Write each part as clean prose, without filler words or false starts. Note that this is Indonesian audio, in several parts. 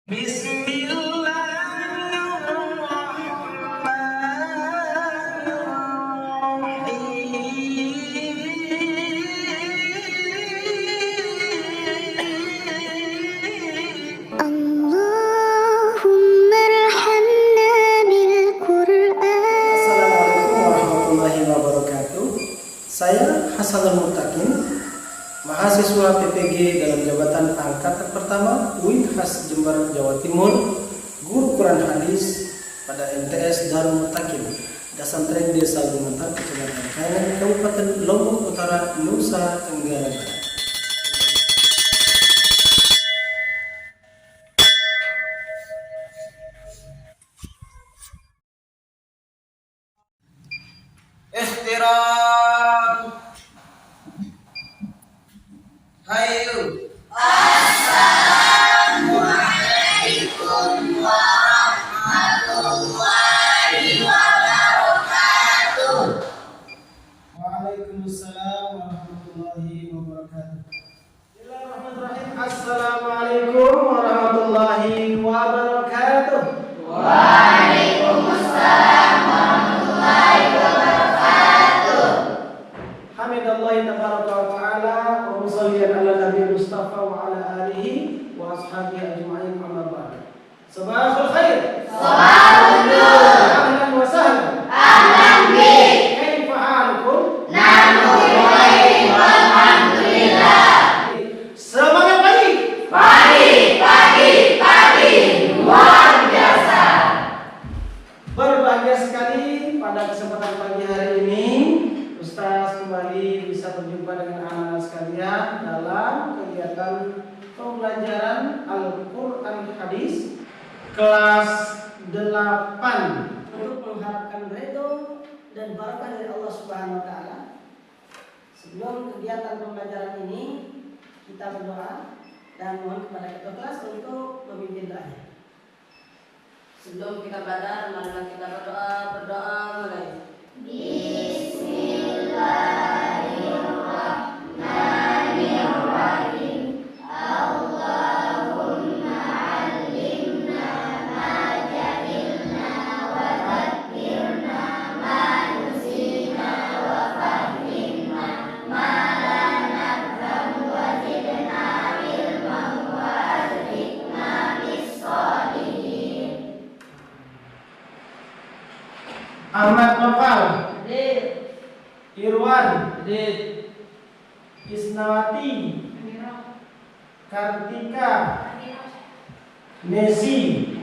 Allahumma arhamna bil Qur'an. Assalamualaikum warahmatullahi wabarakatuh. Saya Hasanul Muttaqin, mahasiswa PPG dalam jabatan angkatan pertama UIN Khas Jember, Jawa Timur, guru Quran Hadis pada MTS Darul Muttaqin, Dasantren Desa Gumentar, Kecamatan Kaingan, Kabupaten Lombok Utara, Nusa Tenggara Barat. Ihtiram. Hayu. Waalaikumsalam warahmatullahi wabarakatuh. Bismillahirrahmanirrahim. Assalamualaikum warahmatullahi wabarakatuh. Hamidallahi tabaraka wa ta'ala wa musalliyan ala nabi Mustafa wa ala alihi wa ashabihi ajma'in, amma ba'd. Sabahul khair. Sabahul nur. Ahlan wa sahlan. Ahlan bik. Kaifa halukum? Nahnu bi khairin walhamdulillah. Semangat pagi. Pagi. Luar biasa. Berbahagia sekali pada kesempatan pagi hari ini Ustaz kembali bisa berjumpa dengan anak-anak sekalian dalam kegiatan pembelajaran Al-Quran Hadis kelas 8 untuk mengharapkan ridho dan barakah dari Allah Subhanahu wa taala. Sebelum kegiatan pembelajaran ini kita berdoa dan mohon kepada ketua kelas untuk memimpin doanya. Sebelum kita belajar, marilah kita berdoa mulai. Bismillahirrahmanirrahim. Allahumma allimna ma jahilna wa dhakkirna ma nusina wa fahimna ma la nafham wa zidna ilman wa azrikna bis-shalihin. Ahmad Nofal, Hadir. Irwan, Hadir. Isnawati, Kartika, Nesi,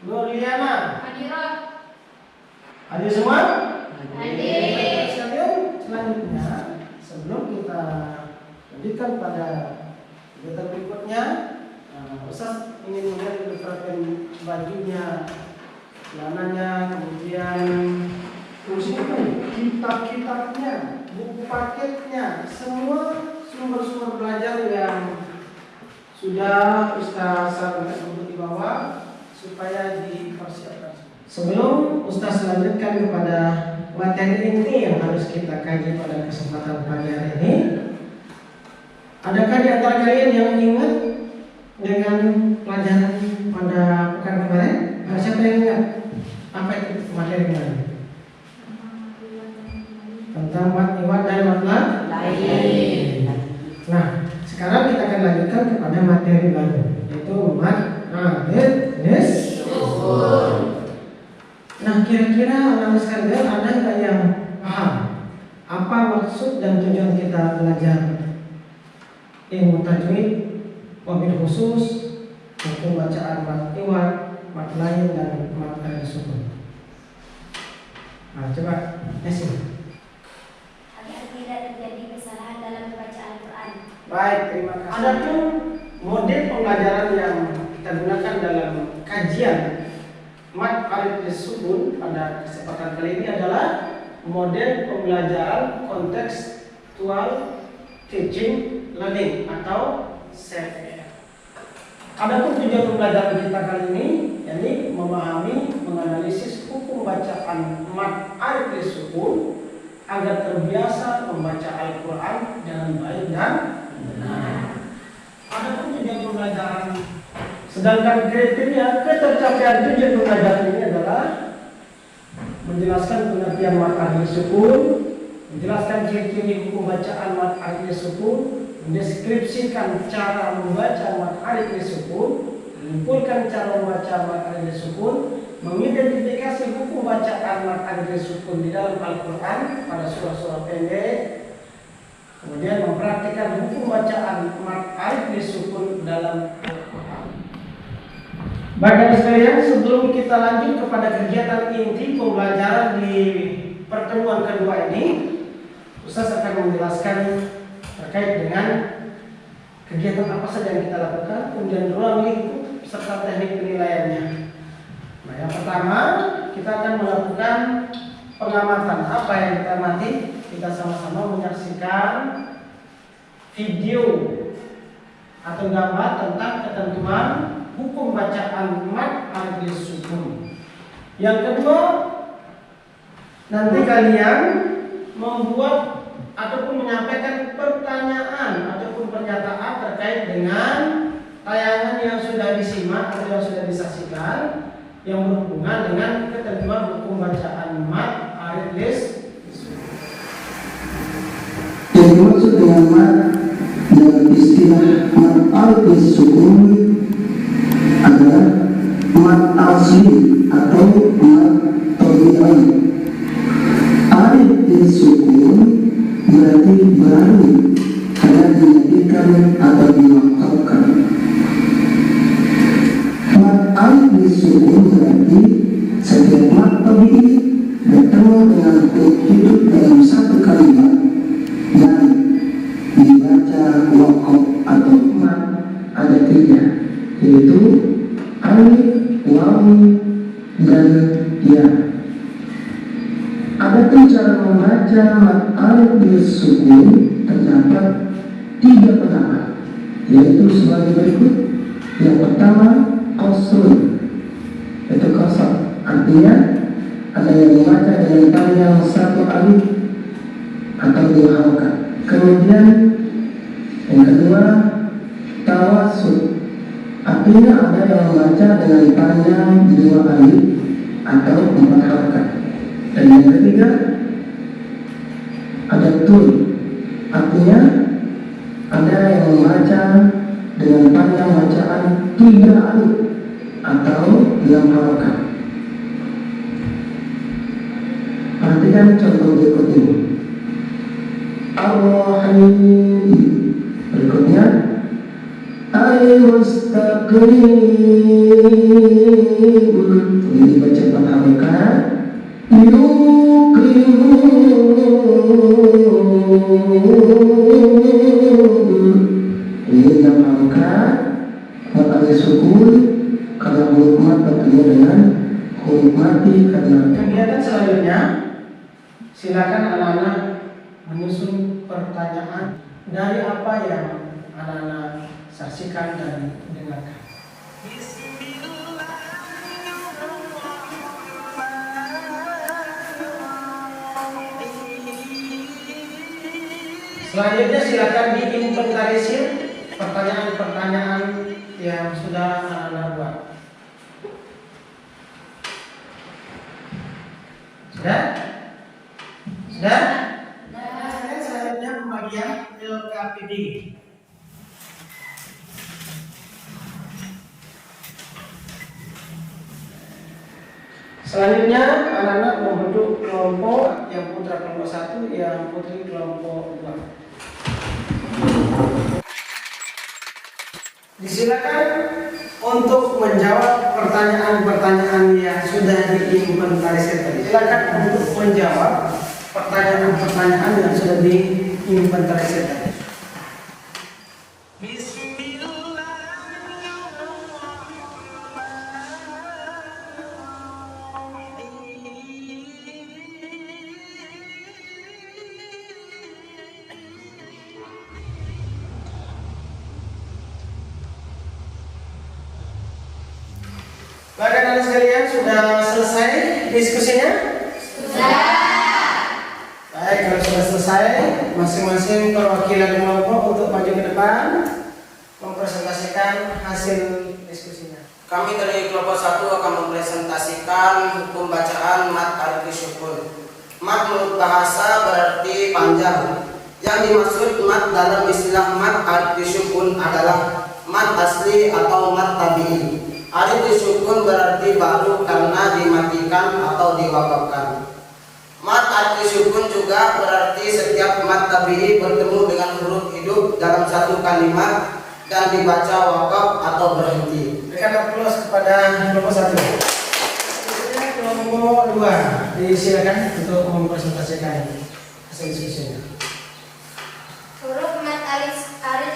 Nurliana. Hadir semua? Hadir. Sekalian selanjutnya, sebelum kita lanjutkan pada kegiatan berikutnya, Ustaz ingin melihat beberapa bajunya, celananya, kemudian kitab-kitabnya, buku paketnya, semua sumber-sumber belajar yang sudah Ustaz sarankan untuk dibawa supaya dipersiapkan. Sebelum Ustaz lanjutkan kepada materi inti yang harus kita kaji pada kesempatan pagi hari ini, adakah di antara kalian yang ingat dengan pelajaran pada pekan kemarin? Siapa yang ingat? Apa itu materi kemarin? Tentang mat iwat dan matlah lain. Nah, sekarang kita akan lanjutkan kepada materi baru, yaitu mat nis. Nah, kira-kira anak sekalian ada nggak yang paham apa maksud dan tujuan kita belajar ilmu tajwid, wabil khusus, hukum bacaan mat iwat, mat lain dan mat sukun. Nah, coba Nesi. Agar tidak terjadi kesalahan dalam membaca Al-Quran. Baik, terima kasih. Adapun model pembelajaran yang kita gunakan dalam kajian mat alif sukun pada kesempatan kali ini adalah model pembelajaran contextual teaching learning atau CTL. Adapun tujuan pembelajaran kita kali ini yakni memahami, menganalisis hukum bacaan mat alif sukun agar terbiasa membaca Al-Quran dengan baik dan benar. Adapun tujuan pembelajaran Sedangkan kriteria ketercapaian tujuan pengajar ini adalah menjelaskan pengertian mad arti sukun, menjelaskan ciri-ciri hukum bacaan mad arti sukun, mendeskripsikan cara membaca mad arti sukun, menyimpulkan cara membaca mad arti sukun, mengidentifikasi hukum bacaan mad arti sukun di dalam Al-Quran pada surah-surah pendek, kemudian mempraktikkan hukum bacaan mad arti sukun dalam Al-Quran. Baik sekalian, sebelum kita lanjut kepada kegiatan inti pembelajaran di pertemuan kedua ini, Ustaz akan menjelaskan terkait dengan kegiatan apa saja yang kita lakukan, kemudian ruang lingkup serta teknik penilaiannya. Nah, yang pertama kita akan melakukan pengamatan. Apa yang kita amati? Kita sama-sama menyaksikan video atau gambar tentang ketentuan hukum bacaan mad arti sukun. Yang kedua, nanti kalian membuat ataupun menyampaikan pertanyaan ataupun pernyataan terkait dengan tayangan yang sudah disimak atau yang sudah disaksikan yang berhubungan dengan ketentuan hukum bacaan mad arti sukun. Yang dimaksud dengan mad dalam istilah mad arti sukun adalah mad asli atau mad tabi'i. Arti sukun berarti baru karena dimatikan atau diwakafkan. Mad arti sukun berarti setiap mad tabi'i bertemu dengan huruf hidup dalam satu kalimat dan dibaca wakaf atau mad ada tiga, yaitu alif, waw, dan ya. Adapun cara membaca mad arti sukun terdapat tiga pendapat, yaitu sebagai berikut. Yang pertama, qasrun, yaitu qasar, artinya ada yang membaca dengan panjang satu alif atau dua harokat. Kemudian yang kedua, tawasud, artinya ada yang membaca dengan panjang dua alif atau empat harokat. Dan yang ketiga, ada tul, artinya ada yang membaca dengan panjang bacaan tiga alif atau 6 harokat. Perhatikan contoh berikut ini. Ar-Rahim. Berikutnya, Al-Mustaqim. Ini baca 4 harokat. Ini 6 harokat. Mad arti sukun karena huruf mad bertemu dengan huruf mati karena. Kegiatan selanjutnya, silakan anak-anak menyusun pertanyaan dari apa yang anak-anak saksikan dan dengarkan. Selanjutnya silakan diinventarisir pertanyaan-pertanyaan yang sudah anak-anak buat. Sudah? Sudah? Selanjutnya pembagian LKPD. Selanjutnya anak-anak membentuk kelompok, yang putra kelompok 1, yang putri kelompok 2. Disilakan untuk menjawab pertanyaan-pertanyaan yang sudah diinventarisir tadi. Silakan untuk menjawab pertanyaan-pertanyaan yang sudah diinventarisir tadi. Baik anak sekalian, sudah selesai diskusinya? Sudah. Baik, kalau sudah selesai, masing-masing perwakilan kelompok untuk maju ke depan mempresentasikan hasil diskusinya. Kami dari kelompok 1 akan mempresentasikan hukum bacaan mat arti syukun. Mat menurut bahasa berarti panjang. Yang dimaksud mat dalam istilah mat arti syukun adalah mat asli atau mat tabi'i. Arti syukun berarti baru karena dimatikan atau diwakafkan. Mat arti syukun juga berarti setiap mat tabi'i bertemu dengan huruf hidup dalam satu kalimat dan dibaca wakaf atau berhenti. Berikan aplaus kepada kelompok 1. Selanjutnya kelompok 2. Disilakan untuk mempresentasikan hasil diskusinya. Huruf mat alif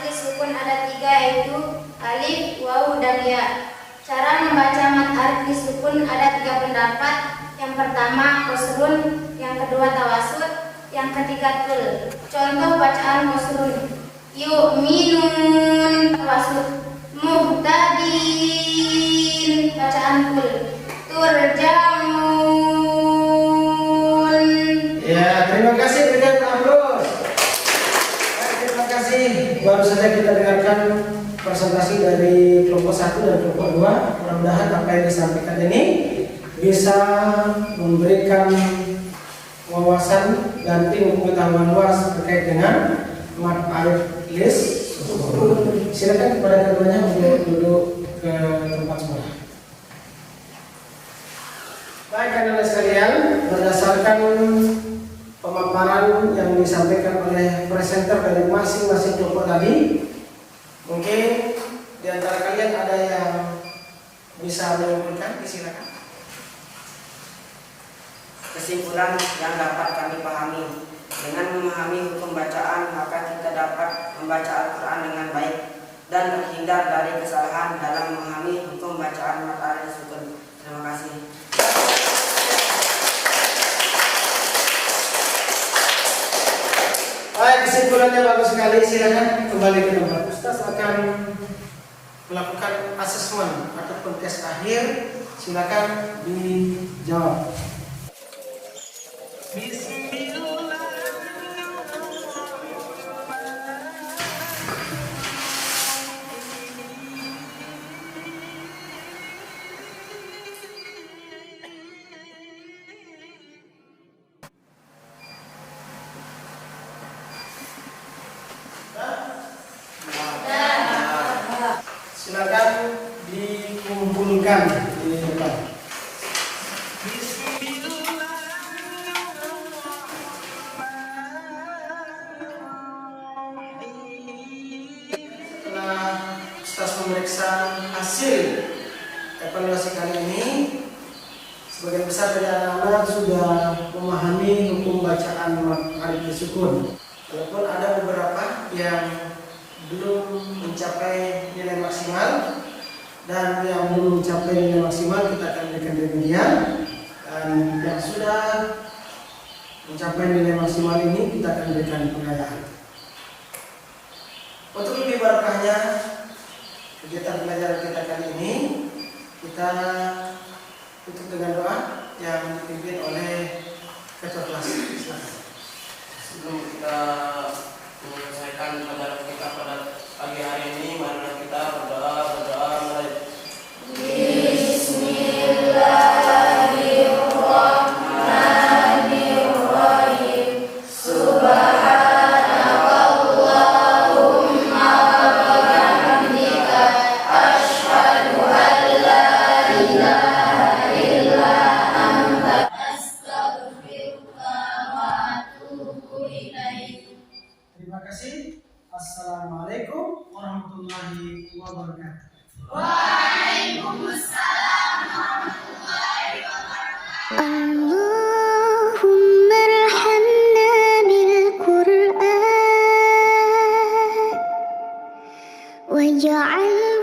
disukun ada 3, yaitu alif, waw, dan ya. Cara membaca mat alif disukun ada 3 pendapat. Yang pertama qasrun, yang kedua tawasud, yang ketiga tul. Contoh bacaan qasrun: yu'minun tawasud, muhtadin bacaan tul, turjaun. Ya, terima kasih, berikan aplaus. Baik, terima kasih. Baru saja kita dengarkan presentasi dari kelompok 1 dan kelompok 2. Mudah-mudahan apa yang disampaikan ini bisa memberikan wawasan dan ilmu pengetahuan luas terkait dengan mat alif lis. Silakan kepada keduanya untuk duduk ke tempat semula. Baik, anak-anak sekalian, berdasarkan pemaparan yang disampaikan oleh presenter dari masing-masing kelompok tadi, mungkin di antara kalian ada yang bisa menyimpulkan, silakan. Kesimpulan yang dapat kami pahami, dengan memahami hukum bacaan maka kita dapat membaca Al-Quran dengan baik dan terhindar dari kesalahan dalam memahami hukum bacaan mat alif sukun. Terima kasih. Baik, kesimpulannya bagus sekali. Silakan kembali ke tempat. Ustaz akan melakukan asesmen ataupun tes akhir. Silakan dijawab. Silakan dikumpulkan di depan. Setelah Ustaz memeriksa hasil evaluasi kali ini, sebagian besar dari anak-anak sudah memahami hukum bacaan mat alif sukun. Walaupun ada beberapa yang belum mencapai nilai maksimal, dan yang belum mencapai nilai maksimal kita akan berikan remedial, dan yang sudah mencapai nilai maksimal ini kita akan berikan penghargaan. Untuk lebih barokahnya kegiatan pelajaran kita kali ini, kita tutup dengan doa yang dipimpin oleh ketua kelas. Sebelum kita menyelesaikan pelajaran kita pada pagi hari ini, marilah kita berdoa mulai. Bismillahirrahmanirrahim. Subhanakallahumma wa bihamdika asyhadu an la ilaha illa anta astaghfiruka wa atubu ilaik. Terima kasih. Assalamualaikum warahmatullahi wabarakatuh. اللهم ارحمنا بالقرآن واجعل